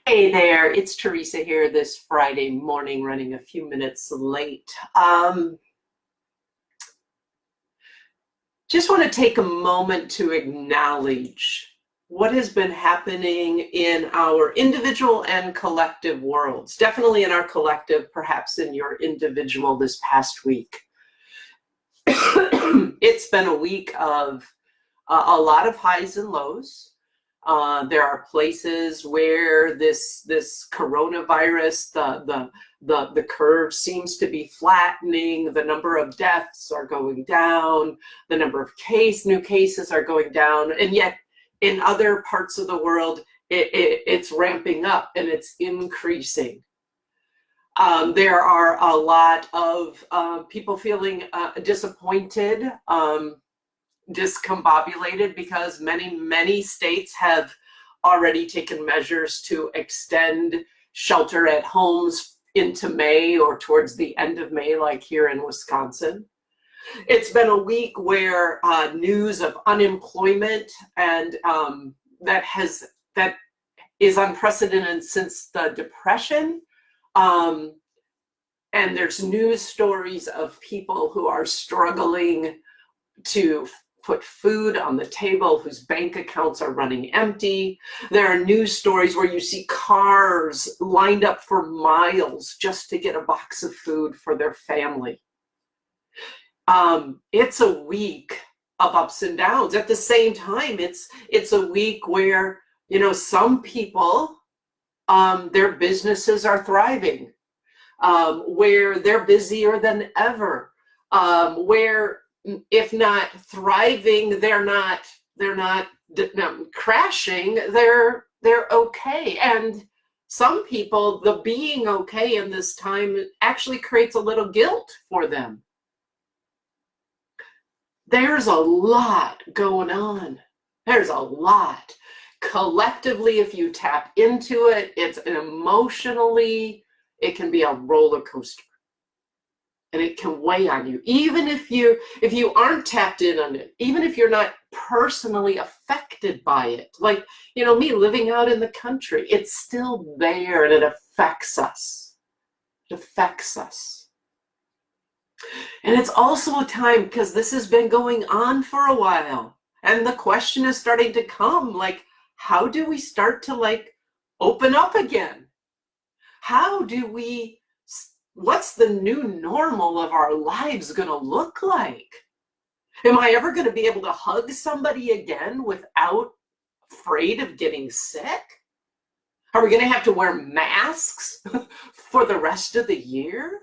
Hey there, it's Teresa here this Friday morning, running a few minutes late. Just want to take a moment to acknowledge what has been happening in our individual and collective worlds. Definitely in our collective, perhaps in your individual this past week. It's been a week of a lot of highs and lows. There are places where this coronavirus, the curve seems to be flattening. The number of deaths are going down. The number of new cases are going down. And yet in other parts of the world, it's ramping up and it's increasing. There are a lot of people feeling disappointed, discombobulated, because many states have already taken measures to extend shelter at homes into May or towards the end of May, like here in Wisconsin. It's been a week where news of unemployment and that is unprecedented since the Depression. And there's news stories of people who are struggling to put food on the table, whose bank accounts are running empty. There are news stories where you see cars lined up for miles just to get a box of food for their family. It's a week of ups and downs. At the same time, it's a week where, some people, their businesses are thriving, where they're busier than ever, where if not thriving, they're not crashing, they're okay. And some people, the being okay in this time actually creates a little guilt for them. There's a lot going on. There's a lot. Collectively, if you tap into it, it can be a roller coaster. And it can weigh on you, even if you aren't tapped in on it, even if you're not personally affected by it. Like, me living out in the country, it's still there and it affects us. It affects us. And it's also a time, because this has been going on for a while, and the question is starting to come, like, how do we start to open up again? What's the new normal of our lives going to look like? Am I ever going to be able to hug somebody again without afraid of getting sick? Are we going to have to wear masks for the rest of the year?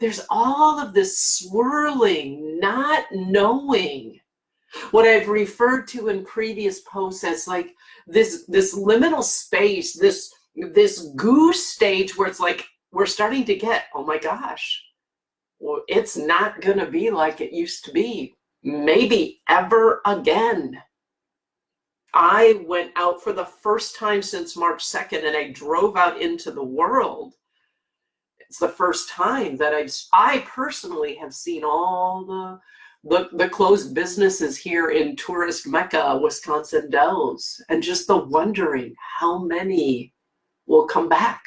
There's all of this swirling, not knowing. What I've referred to in previous posts as this liminal space, this goose stage where it's like, we're starting to get, oh my gosh, well, it's not going to be like it used to be, maybe ever again. I went out for the first time since March 2nd, and I drove out into the world. It's the first time that I personally have seen all the closed businesses here in tourist Mecca, Wisconsin Dells, and just the wondering how many will come back.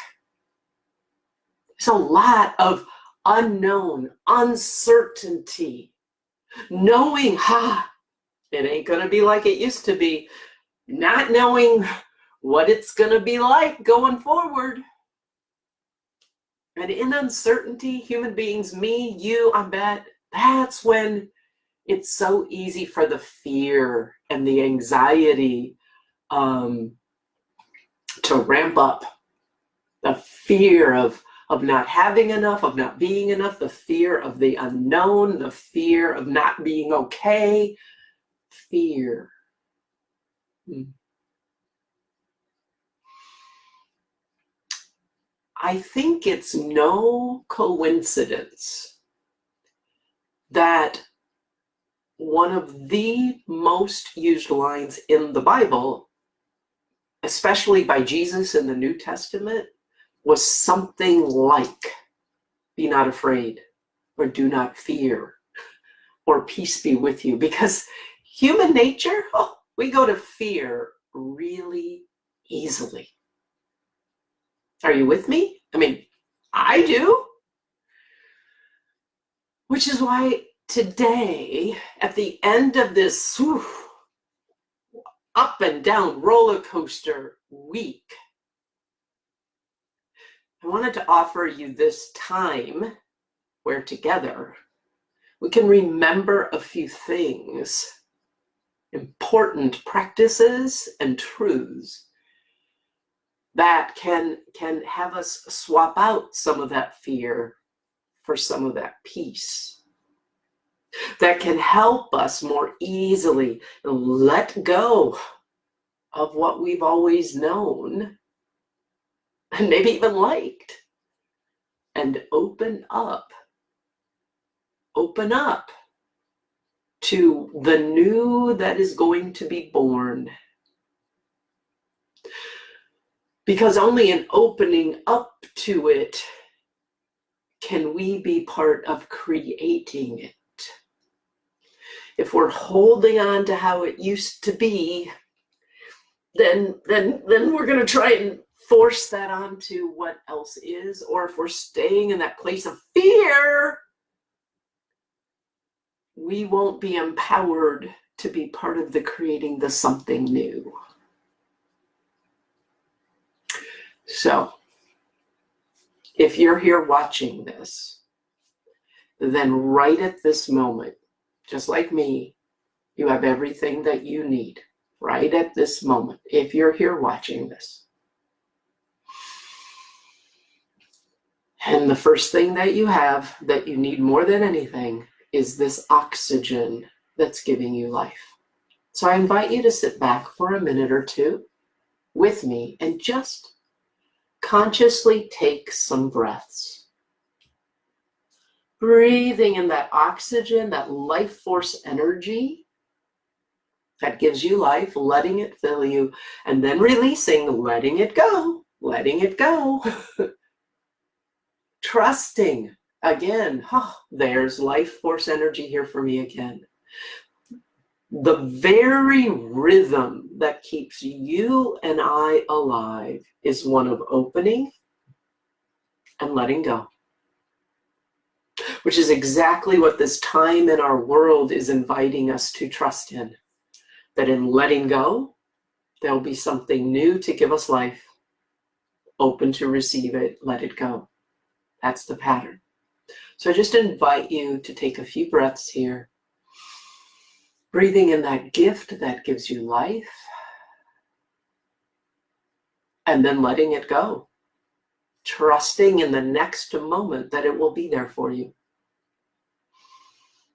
There's a lot of unknown, uncertainty, knowing, it ain't going to be like it used to be, not knowing what it's going to be like going forward. And in uncertainty, human beings, me, you, I bet, that's when it's so easy for the fear and the anxiety to ramp up. The fear of not having enough, of not being enough, the fear of the unknown, the fear of not being okay, fear. I think it's no coincidence that one of the most used lines in the Bible, especially by Jesus in the New Testament, was something like, be not afraid, or do not fear, or peace be with you. Because human nature, we go to fear really easily. Are you with me? I mean, I do. Which is why today, at the end of this up and down roller coaster week, I wanted to offer you this time where together we can remember a few things, important practices and truths that can have us swap out some of that fear for some of that peace, that can help us more easily let go of what we've always known and maybe even liked, and open up to the new that is going to be born. Because only in opening up to it can we be part of creating it. If we're holding on to how it used to be, then we're going to try and force that onto what else is. Or if we're staying in that place of fear, we won't be empowered to be part of the creating the something new. So, if you're here watching this, then right at this moment, just like me, you have everything that you need right at this moment, if you're here watching this. And the first thing that you have that you need more than anything is this oxygen that's giving you life. So I invite you to sit back for a minute or two with me and just consciously take some breaths. Breathing in that oxygen, that life force energy that gives you life, letting it fill you, and then releasing, letting it go, letting it go. Trusting, again, there's life force energy here for me again. The very rhythm that keeps you and I alive is one of opening and letting go, which is exactly what this time in our world is inviting us to trust in. That in letting go, there'll be something new to give us life, open to receive it, let it go. That's the pattern. So I just invite you to take a few breaths here, breathing in that gift that gives you life, and then letting it go, trusting in the next moment that it will be there for you.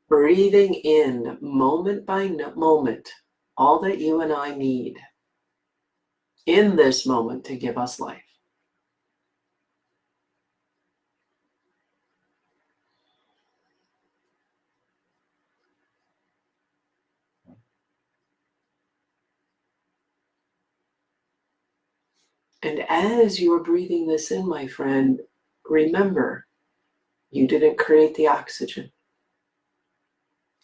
Breathing in moment by moment all that you and I need in this moment to give us life. And as you're breathing this in, my friend, remember, you didn't create the oxygen.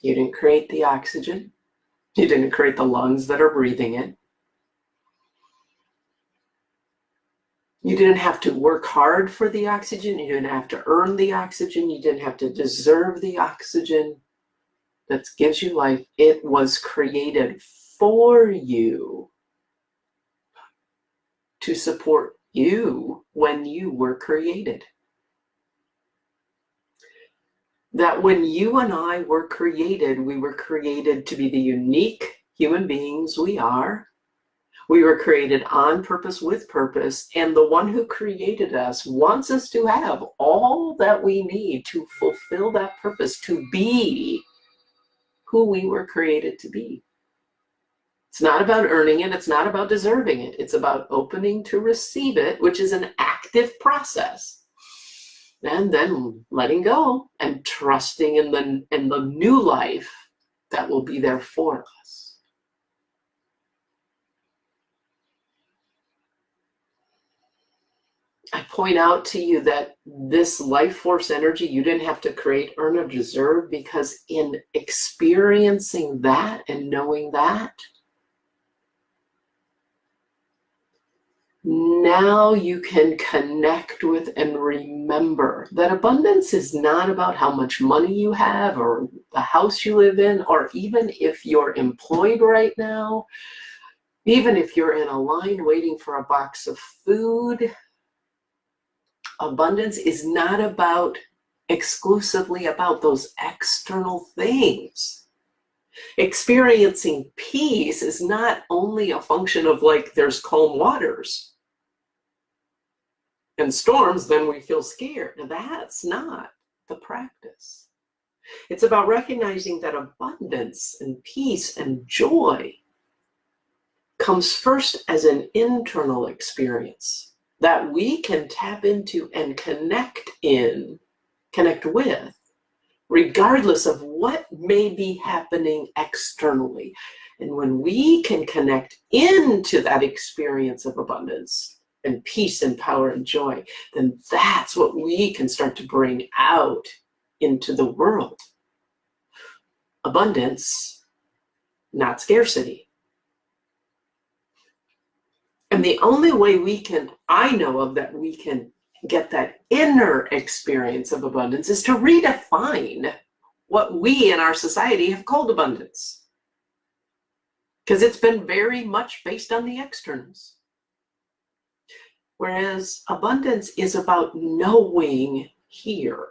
You didn't create the oxygen. You didn't create the lungs that are breathing it. You didn't have to work hard for the oxygen. You didn't have to earn the oxygen. You didn't have to deserve the oxygen that gives you life. It was created for you to support you when you were created. That when you and I were created, we were created to be the unique human beings we are. We were created on purpose, with purpose, and the one who created us wants us to have all that we need to fulfill that purpose, to be who we were created to be. It's not about earning it. It's not about deserving it. It's about opening to receive it, which is an active process. And then letting go and trusting in the new life that will be there for us. I point out to you that this life force energy you didn't have to create, earn, or deserve, because in experiencing that and knowing that, Now you can connect with and remember that abundance is not about how much money you have or the house you live in, or even if you're employed right now, even if you're in a line waiting for a box of food. Abundance is not exclusively about those external things. Experiencing peace is not only a function of like there's calm waters and storms, then we feel scared. Now, that's not the practice. It's about recognizing that abundance and peace and joy comes first as an internal experience that we can tap into and connect with, regardless of what may be happening externally. And when we can connect into that experience of abundance and peace and power and joy, then that's what we can start to bring out into the world. Abundance, not scarcity. And the only way I know of that we can get that inner experience of abundance is to redefine what we in our society have called abundance. Because it's been very much based on the externals. Whereas abundance is about knowing here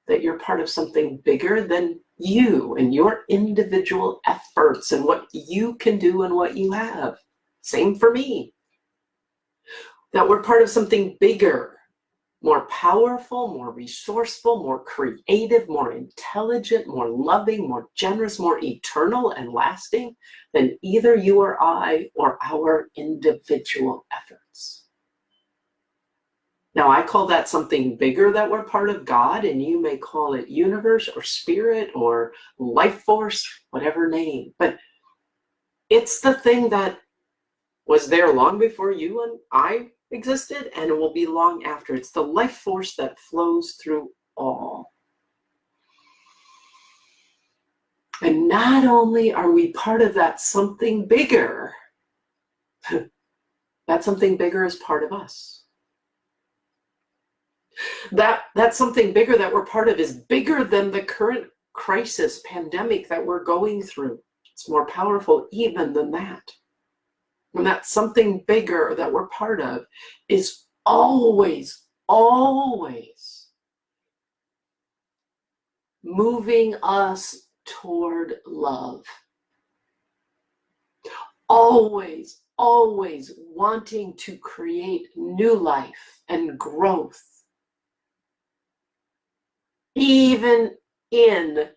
that you're part of something bigger than you and your individual efforts and what you can do and what you have. Same for me. That we're part of something bigger, more powerful, more resourceful, more creative, more intelligent, more loving, more generous, more eternal and lasting than either you or I or our individual efforts. Now, I call that something bigger, that we're part of God, and you may call it universe or spirit or life force, whatever name. But it's the thing that was there long before you and I existed, and it will be long after. It's the life force that flows through all. And not only are we part of that something bigger, that something bigger is part of us. That something bigger that we're part of is bigger than the current crisis, pandemic that we're going through. It's more powerful even than that. And that something bigger that we're part of is always, always moving us toward love. Always, always wanting to create new life and growth. Even in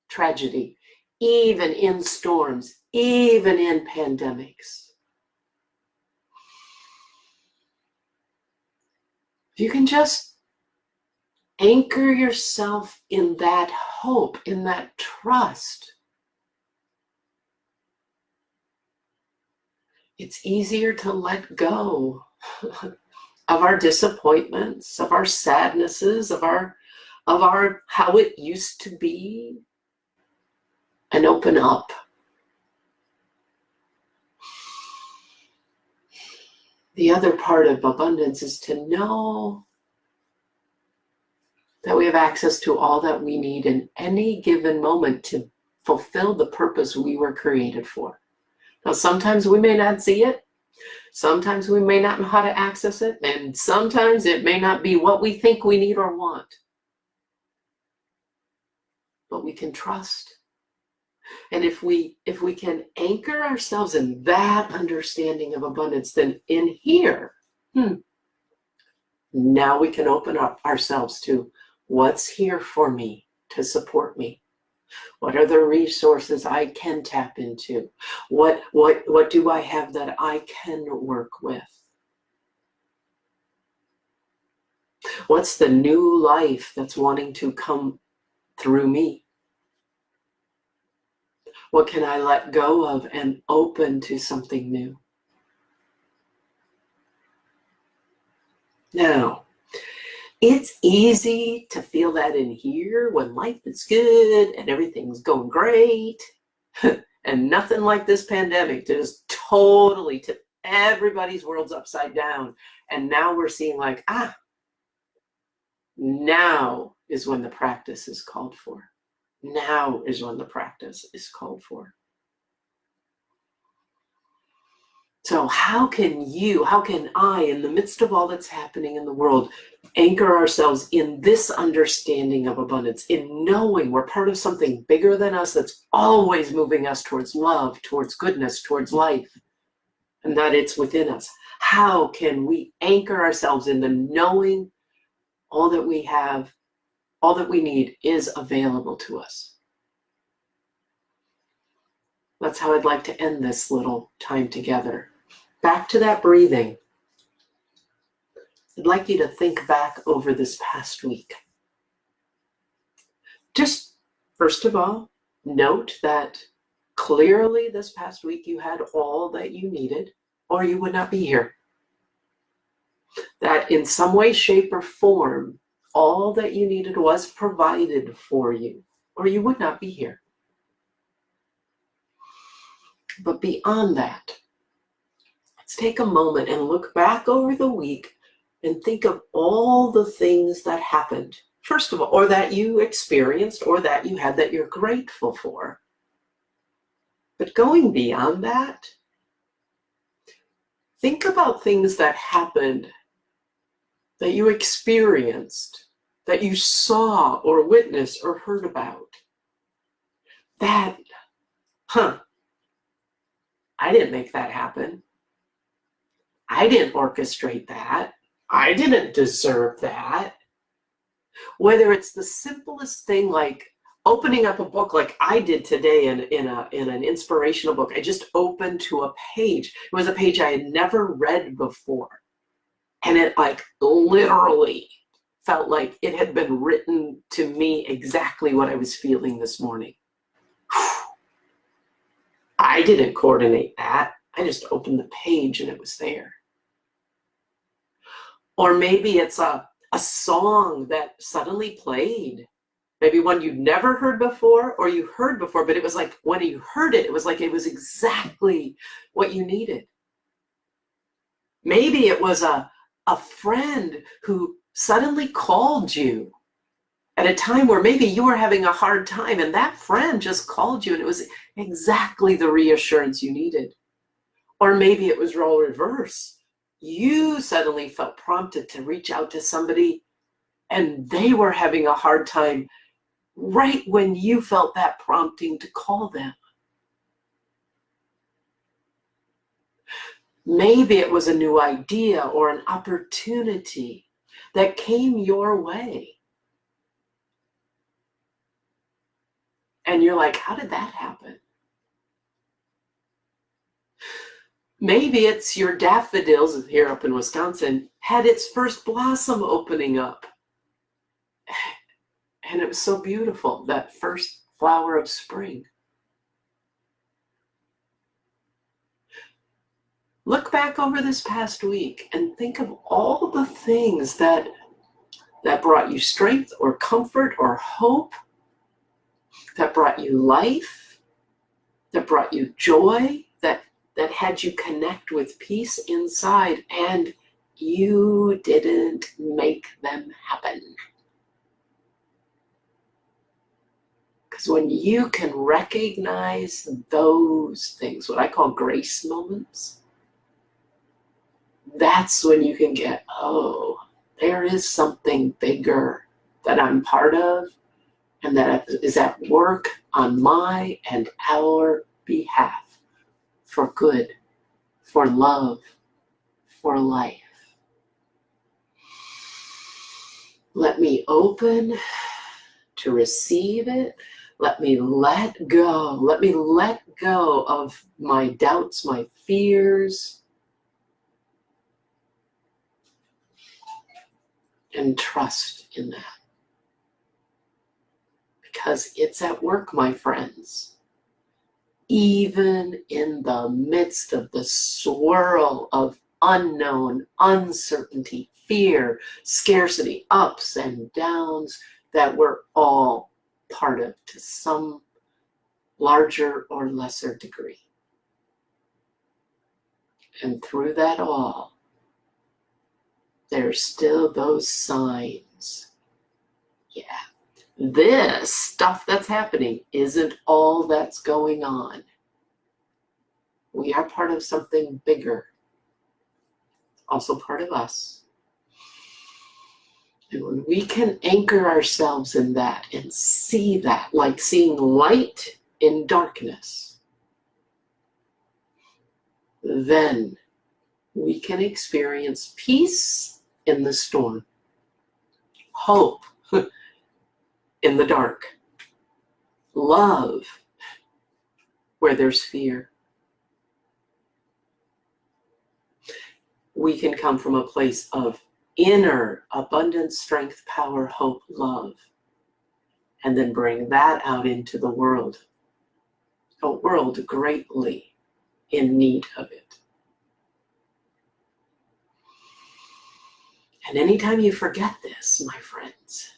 tragedy, even in storms, even in pandemics. If you can just anchor yourself in that hope, in that trust, it's easier to let go of our disappointments, of our sadnesses, of our how it used to be, and open up. The other part of abundance is to know that we have access to all that we need in any given moment to fulfill the purpose we were created for. Now, sometimes we may not see it. Sometimes we may not know how to access it. And sometimes it may not be what we think we need or want. But we can trust. And if we can anchor ourselves in that understanding of abundance, then in here, now we can open up ourselves to what's here for me to support me. What are the resources I can tap into? What do I have that I can work with? What's the new life that's wanting to come through me? What can I let go of and open to something new? Now, it's easy to feel that in here when life is good and everything's going great. And nothing like this pandemic to just totally tip everybody's world's upside down. And now we're seeing like, now is when the practice is called for. Now is when the practice is called for. So how can I, in the midst of all that's happening in the world, anchor ourselves in this understanding of abundance, in knowing we're part of something bigger than us that's always moving us towards love, towards goodness, towards life, and that it's within us? How can we anchor ourselves in the knowing all that we have, all that we need is available to us? That's how I'd like to end this little time together. Back to that breathing. I'd like you to think back over this past week. Just, first of all, note that clearly this past week you had all that you needed, or you would not be here. That in some way, shape, or form, all that you needed was provided for you, or you would not be here. But beyond that, let's take a moment and look back over the week and think of all the things that happened, first of all, or that you experienced, or that you had that you're grateful for. But going beyond that, think about things that happened, that you experienced, that you saw or witnessed or heard about. That, I didn't make that happen. I didn't orchestrate that. I didn't deserve that. Whether it's the simplest thing like opening up a book like I did today in an inspirational book. I just opened to a page. It was a page I had never read before. And it like literally felt like it had been written to me exactly what I was feeling this morning. I didn't coordinate that. I just opened the page and it was there. Or maybe it's a song that suddenly played. Maybe one you'd never heard before, or you heard before, but it was like when you heard it, it was like it was exactly what you needed. Maybe it was a friend who suddenly called you at a time where maybe you were having a hard time, and that friend just called you and it was exactly the reassurance you needed. Or maybe it was role reverse. You suddenly felt prompted to reach out to somebody and they were having a hard time right when you felt that prompting to call them. Maybe it was a new idea or an opportunity that came your way. And you're like, how did that happen? Maybe it's your daffodils here up in Wisconsin had its first blossom opening up. And it was so beautiful, that first flower of spring. Look back over this past week and think of all the things that brought you strength or comfort or hope, that brought you life, that brought you joy, that had you connect with peace inside, and you didn't make them happen. Because when you can recognize those things, what I call grace moments, that's when you can get, oh, there is something bigger that I'm part of and that is at work on my and our behalf for good, for love, for life. Let me open to receive it. Let me let go. Let me let go of my doubts, my fears, and trust in that. Because it's at work, my friends. Even in the midst of the swirl of unknown, uncertainty, fear, scarcity, ups and downs that we're all part of to some larger or lesser degree. And through that all, there's still those signs. Yeah, this stuff that's happening isn't all that's going on. We are part of something bigger, also part of us. And when we can anchor ourselves in that and see that, like seeing light in darkness, then we can experience peace in the storm, hope in the dark, love where there's fear. We can come from a place of inner abundance, strength, power, hope, love, and then bring that out into the world, a world greatly in need of it. And anytime you forget this, my friends,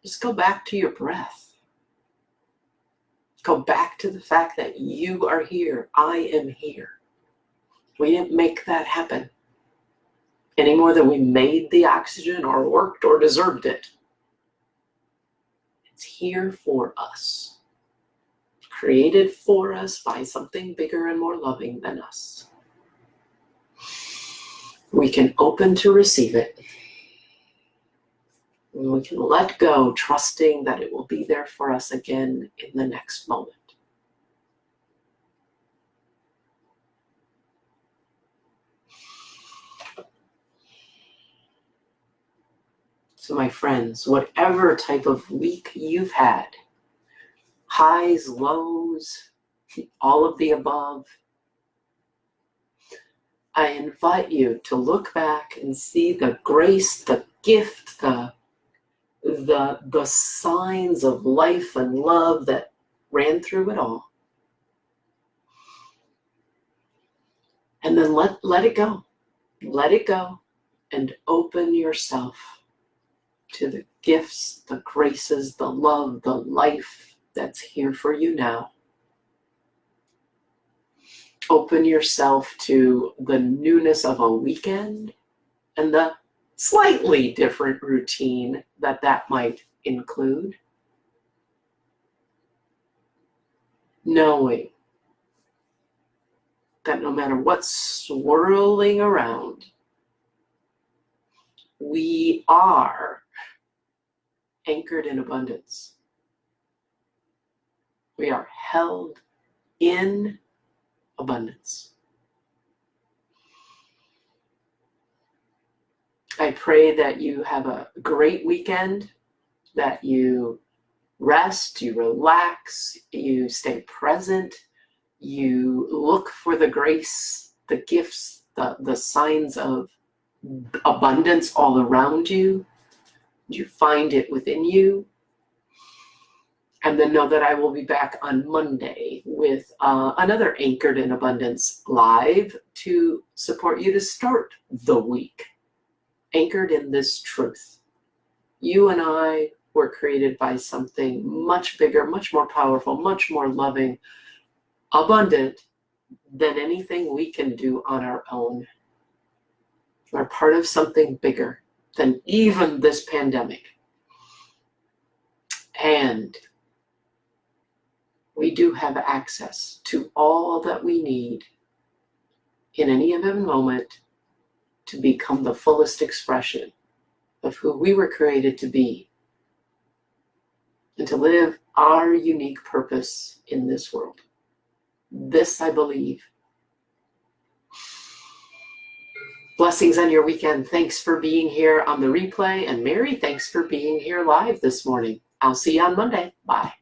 just go back to your breath. Go back to the fact that you are here. I am here. We didn't make that happen any more than we made the oxygen or worked or deserved it. It's here for us, created for us by something bigger and more loving than us. We can open to receive it. And we can let go, trusting that it will be there for us again in the next moment. So my friends, whatever type of week you've had, highs, lows, all of the above, I invite you to look back and see the grace, the gift, the signs of life and love that ran through it all. And then let it go. Let it go and open yourself to the gifts, the graces, the love, the life that's here for you now. Open yourself to the newness of a weekend and the slightly different routine that might include. Knowing that no matter what's swirling around, we are anchored in abundance. We are held in abundance. I pray that you have a great weekend, that you rest, you relax, you stay present, you look for the grace, the gifts, the signs of abundance all around you. You find it within you. And then know that I will be back on Monday with another Anchored in Abundance live to support you to start the week. Anchored in this truth. You and I were created by something much bigger, much more powerful, much more loving, abundant than anything we can do on our own. We're part of something bigger than even this pandemic. And we do have access to all that we need in any given moment to become the fullest expression of who we were created to be and to live our unique purpose in this world. This I believe. Blessings on your weekend. Thanks for being here on the replay. And Mary, thanks for being here live this morning. I'll see you on Monday. Bye.